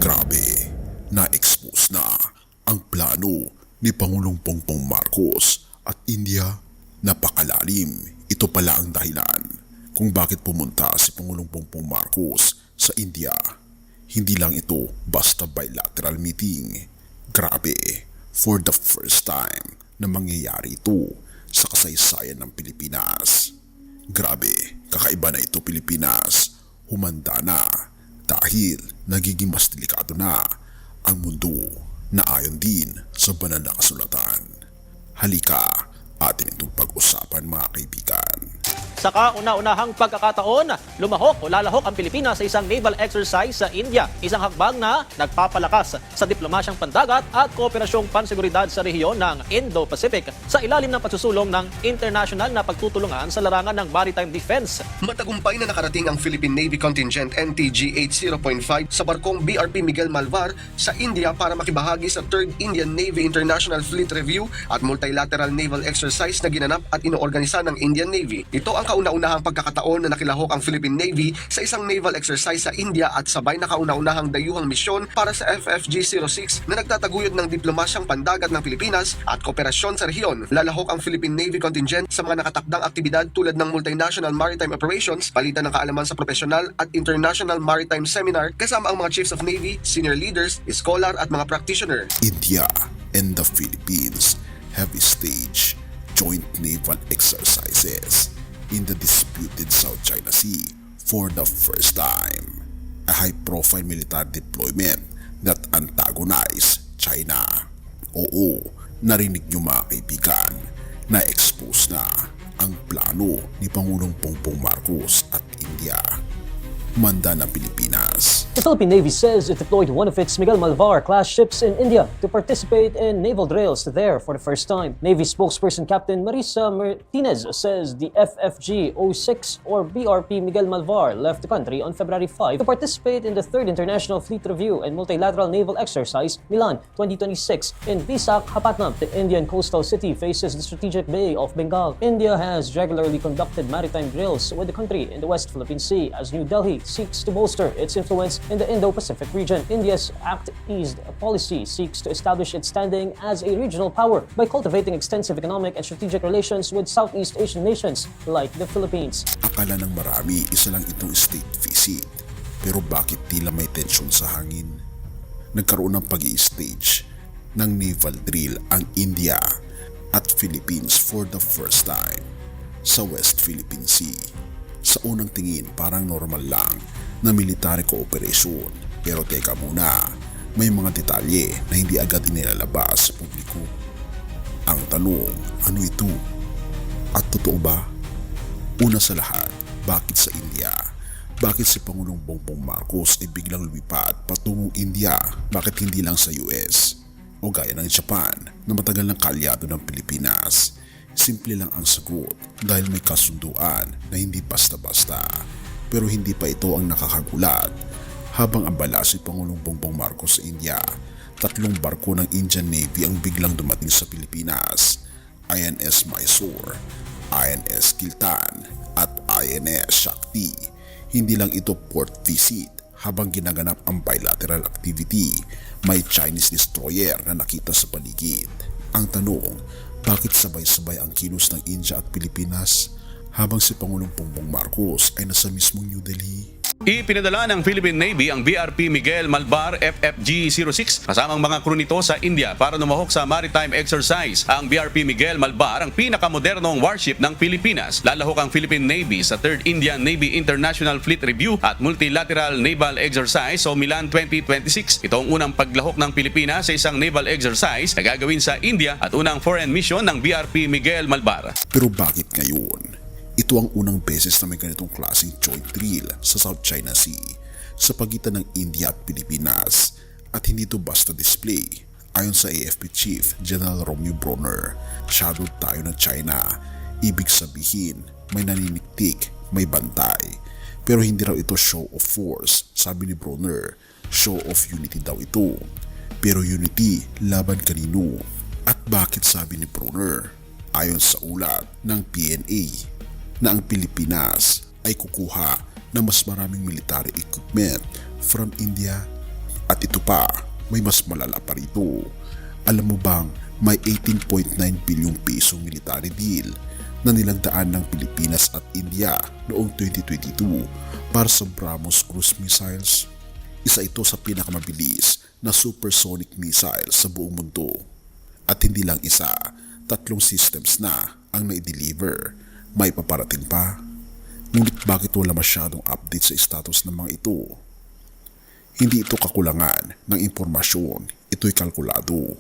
Grabe, na-expose na ang plano ni Pangulong Bongbong Marcos at India. Napakalalim. Ito pala ang dahilan kung bakit pumunta si Pangulong Bongbong Marcos sa India. Hindi lang ito basta bilateral meeting. Grabe, for the first time na mangyayari ito sa kasaysayan ng Pilipinas. Grabe, kakaiba na ito Pilipinas. Humanda na dahil nagiging mas delikado na ang mundo na ayon din sa banal na kasulatan. Halika, atin itong pag-usapan mga kaibigan. Sa kauna-unahang pagkakataon, lumahok o lalahok ang Pilipinas sa isang naval exercise sa India. Isang hakbang na nagpapalakas sa diplomasyang pandagat at kooperasyong panseguridad sa rehiyon ng Indo-Pacific sa ilalim ng pagsusulong ng international na pagtutulungan sa larangan ng maritime defense. Matagumpay na nakarating ang Philippine Navy Contingent NTG-8 0.5 sa barkong BRP Miguel Malvar sa India para makibahagi sa 3rd Indian Navy International Fleet Review at multilateral naval exercise na ginanap at inoorganisa ng Indian Navy. Ito ang kauna-unahang pagkakataon na nakilahok ang Philippine Navy sa isang naval exercise sa India at sabay na kauna-unahang dayuhang misyon para sa FFG-06 na nagtataguyod ng diplomasyang pandagat ng Pilipinas at kooperasyon sa rehiyon. Lalahok ang Philippine Navy Contingent sa mga nakatakdang aktibidad tulad ng multinational maritime operations, palitan ng kaalaman sa profesional at international maritime seminar kasama ang mga chiefs of navy, senior leaders, scholar at mga practitioner. India and the Philippines have staged joint naval exercises in the disputed South China Sea for the first time. A high-profile military deployment that antagonized China. Oo, narinig niyo mga kaibigan, na-expose na ang plano ni Pangulong Bongbong Marcos at India. Manda ng Pilipinas. The Philippine Navy says it deployed one of its Miguel Malvar-class ships in India to participate in naval drills there for the first time. Navy spokesperson Captain Marisa Martinez says the FFG-06 or BRP Miguel Malvar left the country on February 5 to participate in the 3rd International Fleet Review and Multilateral Naval Exercise Milan 2026 in Visakhapatnam. The Indian coastal city faces the strategic Bay of Bengal. India has regularly conducted maritime drills with the country in the West Philippine Sea as New Delhi seeks to bolster its influence in the Indo-Pacific region. India's Act East policy seeks to establish its standing as a regional power by cultivating extensive economic and strategic relations with Southeast Asian nations like the Philippines. Akala ng marami isa lang itong state visit, pero bakit tila may tensyon sa hangin? Nagkaroon ng pag-i-stage ng naval drill ang India at Philippines for the first time sa West Philippine Sea. Sa unang tingin parang normal lang na military cooperation, pero teka muna, may mga detalye na hindi agad inilalabas sa publiko. Ang tanong, ano ito? At totoo ba? Una sa lahat, bakit sa India? Bakit si Pangulong Bongbong Marcos ay biglang lumipat patungong India? Bakit hindi lang sa US? O gaya ng Japan na matagal ng kaalyado ng Pilipinas? Simple lang ang sagot dahil may kasunduan na hindi basta-basta. Pero hindi pa ito ang nakakagulat. Habang abala si Pangulong Bongbong Marcos sa India, 3 barko ng Indian Navy ang biglang dumating sa Pilipinas. INS Mysore, INS Kiltan at INS Shakti. Hindi lang ito port visit. Habang ginaganap ang bilateral activity, may Chinese destroyer na nakita sa paligid. Ang tanong, bakit sabay-sabay ang kilos ng India at Pilipinas habang si Pangulong Bongbong Marcos ay nasa mismong New Delhi? Ipinadala ng Philippine Navy ang BRP Miguel Malvar FFG-06 kasamang mga crew nito sa India para lumahok sa maritime exercise. Ang BRP Miguel Malvar ang pinakamodernong warship ng Pilipinas. Lalahok ang Philippine Navy sa 3rd Indian Navy International Fleet Review at Multilateral Naval Exercise o Milan 2026. Ito ang unang paglahok ng Pilipinas sa isang naval exercise na gagawin sa India at unang foreign mission ng BRP Miguel Malvar. Pero bakit ngayon? Ito ang unang beses na may ganitong klaseng joint drill sa South China Sea sa pagitan ng India at Pilipinas, at hindi ito basta display. Ayon sa AFP Chief General Romeo Bronner, shadow tayo ng China. Ibig sabihin, may naniniktik, may bantay. Pero hindi raw ito show of force, sabi ni Bronner. Show of unity daw ito. Pero unity laban kanino? At bakit sabi ni Bronner? Ayon sa ulat ng PNA, na ang Pilipinas ay kukuha ng mas maraming military equipment from India at At ito pa, may mas malala pa rito. Alam mo bang may 18.9 bilyong pisong military deal na nilagdaan ng Pilipinas at India noong 2022 para sa BrahMos cruise missiles? Isa ito sa pinakamabilis na supersonic missile sa buong mundo. At hindi lang isa, 3 systems na ang na-deliver. May paparating pa. Ngunit bakit wala masyadong update sa status ng mga ito? Hindi ito kakulangan ng impormasyon, ito'y kalkulado.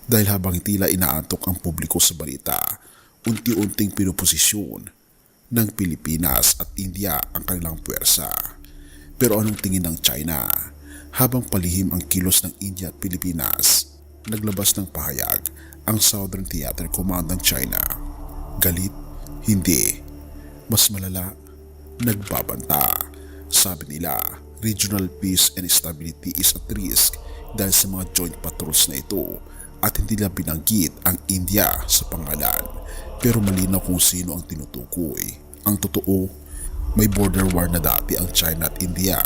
Dahil habang tila inaantok ang publiko sa balita, unti-unting pinoposisyon ng Pilipinas at India ang kanilang puwersa. Pero anong tingin ng China? Habang palihim ang kilos ng India at Pilipinas, naglabas ng pahayag ang Southern Theater Command ng China. Galit? Hindi. Mas malala, nagbabanta. Sabi nila, regional peace and stability is at risk dahil sa mga joint patrols na ito at hindi nila binanggit ang India sa pangalan. Pero malinaw kung sino ang tinutukoy. Ang totoo, may border war na dati ang China at India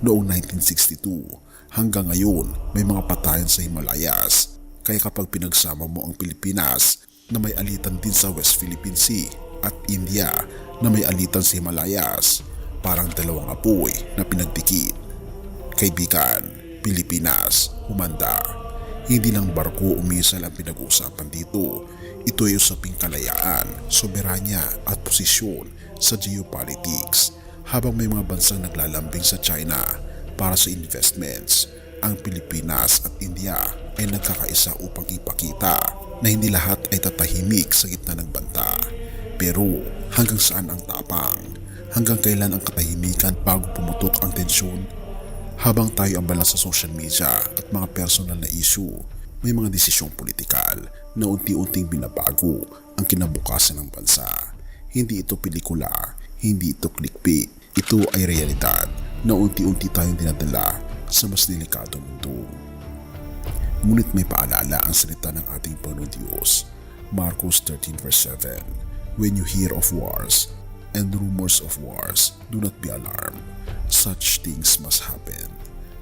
noong 1962. Hanggang ngayon, may mga patayan sa Himalayas. Kaya kapag pinagsama mo ang Pilipinas na may alitan din sa West Philippine Sea at India na may alitan sa Himalayas, parang dalawang apoy na pinagdikit. Kaibigan, Pilipinas, humanda. Hindi lang barko o misal ang pinag-uusapan dito. Ito ay usaping kalayaan, soberanya at posisyon sa geopolitics. Habang may mga bansang naglalambing sa China para sa investments, ang Pilipinas at India ay nagkakaisa upang ipakita na hindi lahat ay tatahimik sa gitna ng banta. Pero hanggang saan ang tapang? Hanggang kailan ang katahimikan bago pumutok ang tensyon? Habang tayo ambala sa social media at mga personal na issue, may mga desisyong politikal na unti-unting binabago ang kinabukasan ng bansa. Hindi ito pelikula, hindi ito clickbait, ito ay realidad na unti-unti tayong dinadala sa mas delikadong mundo. Ngunit may paalala ang salita ng ating Panginoon Diyos, Marcos 13 verse 7, "When you hear of wars and rumors of wars, do not be alarmed. Such things must happen,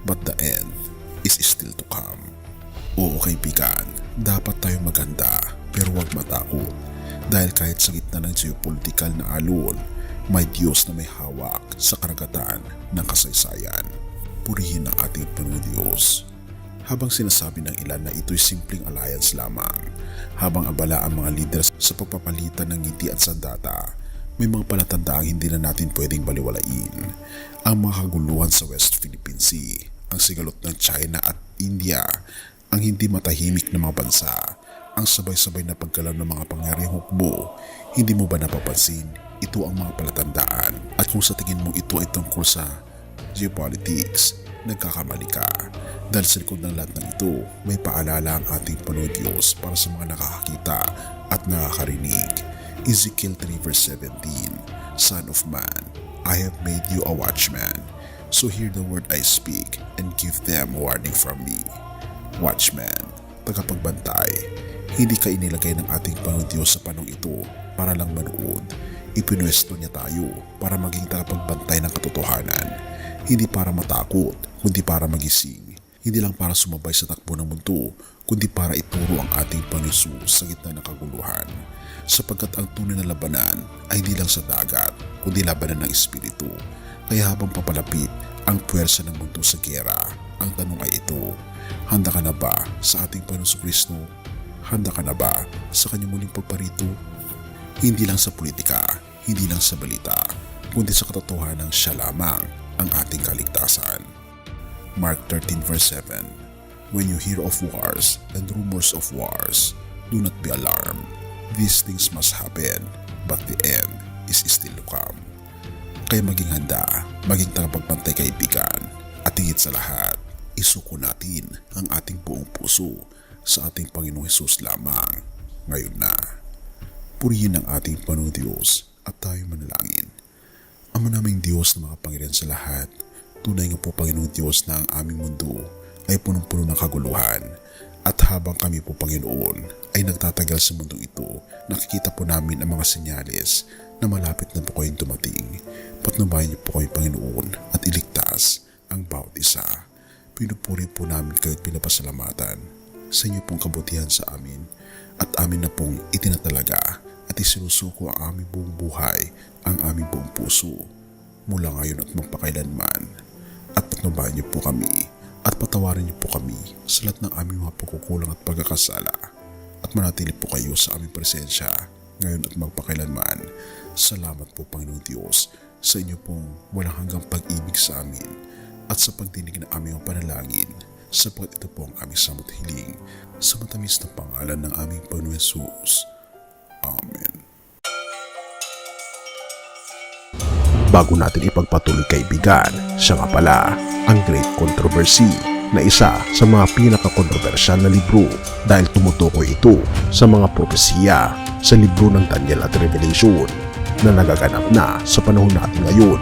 but the end is still to come." Oo kaibigan, dapat tayong maganda pero huwag matakot. Dahil kahit sa gitna ng geopolitical na alon, may Diyos na may hawak sa karagatan ng kasaysayan. Purihin ang ating Panginoon Diyos. Habang sinasabi ng ilan na ito'y simpleng alliance lamang, habang abala ang mga leaders sa pagpapalitan ng ngiti at sandata, may mga palatandaang hindi na natin pwedeng baliwalain. Ang mga kaguluhan sa West Philippine Sea, ang sigalot ng China at India, ang hindi matahimik na mga bansa, ang sabay-sabay na paggalaw ng mga pangyaring hukbo. Hindi mo ba napapansin? Ito ang mga palatandaan. At kung sa tingin mo ito ay tungkol sa geopolitics, nagkakamali ka. Dahil sa likod ng lahat ng ito, may paalala ang ating Panginoon Diyos para sa mga nakakakita at nakakarinig. Ezekiel 3 verse 17, "Son of man, I have made you a watchman. So hear the word I speak and give them warning from me." Watchman, tagapagbantay. Hindi ka inilagay ng ating Panginoon Diyos sa panong ito para lang manood. Ipinwesto niya tayo para maging tagapagbantay ng katotohanan. Hindi para matakot, kundi para magising. Hindi lang para sumabay sa takbo ng mundo, kundi para ituro ang ating Panginoon Jesus sa gitna ng kaguluhan. Sapagkat ang tunay na labanan ay hindi lang sa dagat, kundi labanan ng espiritu. Kaya habang papalapit ang puwersa ng mundo sa giyera, ang tanong ay ito, handa ka na ba sa ating Panginoon Kristo? Handa ka na ba sa kanyang muling pagparito? Hindi lang sa politika, hindi lang sa balita, kundi sa katotohanan ng siya lamang ang ating kaligtasan. Mark 13 verse 7, "When you hear of wars and rumors of wars, do not be alarmed. These things must happen, but the end is still to come." Kaya maging handa, maging tagapagbantay kaibigan, at higit sa lahat, isuko natin ang ating buong puso sa ating Panginoong Hesus lamang ngayon na. Purihin ang ating Panginoong Diyos at tayo manalangin. Ama naming Diyos na makapangyarihan sa lahat, tunay nga po Panginoong Diyos na ang aming mundo ay punong-puno ng kaguluhan. At habang kami po Panginoon ay nagtatagal sa mundo ito, nakikita po namin ang mga senyales na malapit na po kayong dumating. Patnubayan niyo po kami Panginoon at iligtas ang bawat isa. Pinupuri po namin kayo at pinapasalamatan sa inyo pong kabutihan sa amin at amin na pong itinatalaga at isinusuko ang aming buong buhay, ang aming buong puso mula ngayon at magpakailanman. At patnubayan niyo po kami at patawarin niyo po kami sa lahat ng aming mga pagkukulang at pagkakasala at manatili po kayo sa aming presensya ngayon at magpakailanman. Salamat po Panginoon Diyos sa inyo pong walang hanggang pag-ibig sa amin at sa pagdinig ng aming mga panalangin, sapagkat ito po ang aming samot hiling sa matamis na pangalan ng aming Panginoon Jesus. Amen. Bago natin ipagpatuloy kaibigan, siya nga pala ang Great Controversy na isa sa mga pinaka-kontrobersyal na libro dahil tumutukoy ito sa mga propesiya sa libro ng Daniel at Revelation na nagaganap na sa panahon natin ngayon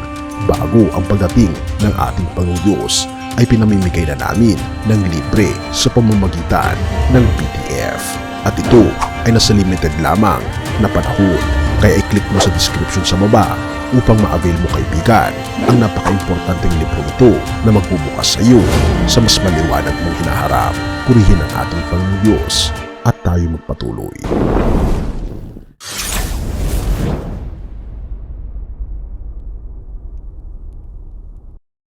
bago ang pagdating ng ating Panginoong Diyos ay pinamimigay na namin ng libre sa pamamagitan ng PDF. At ito ay nasa limited lamang na panahon, kaya i-click mo sa description sa baba upang ma-avail mo kaibigan ang napaka-importanteng libro ito na magbubukas sa iyo sa mas maliwanag mong hinaharap. Purihin ang ating Panginoong Diyos at tayo magpatuloy.